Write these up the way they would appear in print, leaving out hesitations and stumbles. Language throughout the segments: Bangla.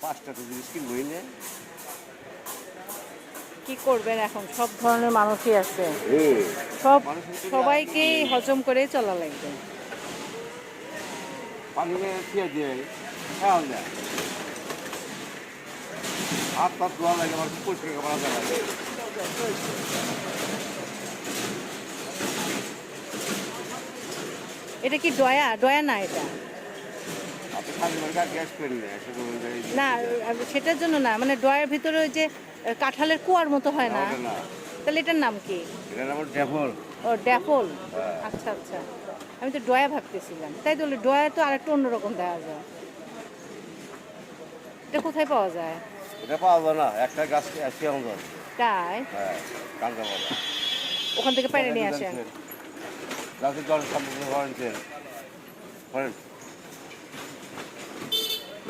পাঁচটা তো জিনিস কিনবই না। কি করবেন এখন, সব ধরনের মানুষই আছে, হুম। সব মানুষের তো সবাইকেই হজম করে চলা লাগবে। পানি খেয়ে দিয়ে খাওয়া যায়, হাত পাত ধোয়া লাগে, আমার পরিষ্কার করা লাগে। এটা কি ডয়া? ডয়া না এটা। আপনি খালি মার্কা গ্যাস করেন না, না, সেটার জন্য না, মানে ডয়ার ভিতরে ওই যে কাঁঠালের কুয়ার মতো হয় না, ওটা না, তাহলে এটার নাম কি? এটার আমার ডেভল। ও ড্যাফল। হ্যাঁ। আচ্ছা আচ্ছা, আমি তো ডয়া ভাবতেছিলাম। তাই তো, ডয়া তো আরেকটু অন্যরকম দেখা যায়। এটা কোথায় পাওয়া যায়? এটা পাওয়া যায় না, একটা গাছ আছে আমাদের। তাই? হ্যাঁ, কাঁচামালা। ওখান থেকে পাইরে নিয়ে আসেন? গাছের জল সম্পর্কে করেন করেন।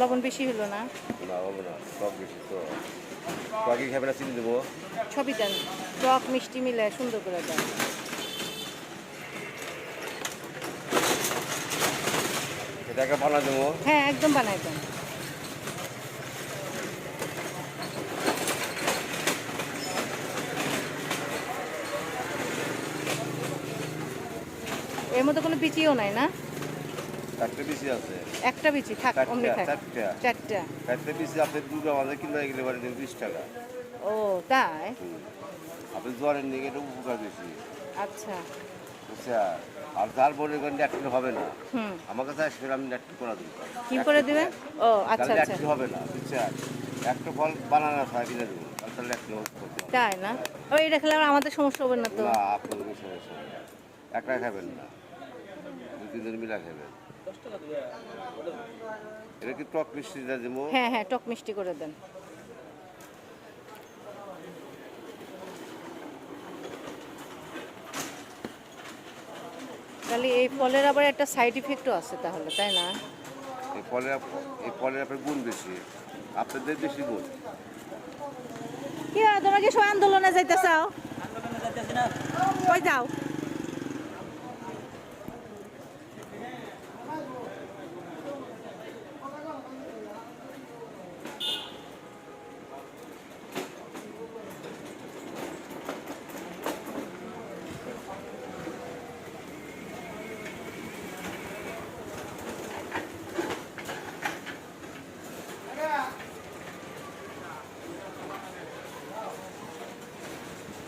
লবণ বেশি হলো না? না হবে না, সব বেশি তো। বাকি খাবে না, চিনি দেবো। সবই দেন, টক মিষ্টি মিলে সুন্দর করে দেন। এটাকে বানা দেবো। হ্যাঁ, একদম বানাই দেন। এর মধ্যে কোনো বিচিও নাই না? চারটে পিসি আছে। একটা বিচি থাক, অমনি থাক। চারটা? চারটে পিসি আপনি দুটো আমাদের কিনতে গেলে পারে 20 টাকা। ও তাই? আপনি জ্বরের নিয়ে এটা উপকার বেশি। আচ্ছা। বুঝছা? আর তার মনে করেন একটু হবে না, হুম। আমার কাছে আসবে, আমি একটু করে দেবো। কি করে দিবেন? ও আচ্ছা আচ্ছা। একটু হবে না, বুঝছা? একটা ফল বানানো হয় কিনে দেবো, তাহলে একটু তাই না? ও এটা খেলে আবার আমাদের সমস্যা হবে না তো? না, আপনার কোনো সমস্যা হবে না। একটা খাবেন না, দু তিনজন মিলা খাবেন। এটা কি টক মিষ্টি দেবো? হ্যাঁ হ্যাঁ, টক মিষ্টি করে দেন। তাহলে এই ফলের আবার একটা সাইড ইফেক্টও আছে তাহলে, তাই না? এই ফলের আপনার গুণ বেশি, আপনাদের বেশি গুণ। কি হয়, তোমরা কি সবাই আন্দোলনে যাইতে চাও? কই যাও?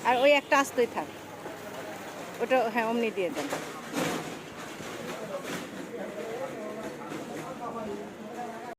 আর ওই একটা আস্তই থাক, ওটা হ্যাঁ অমনি দিয়ে দেন।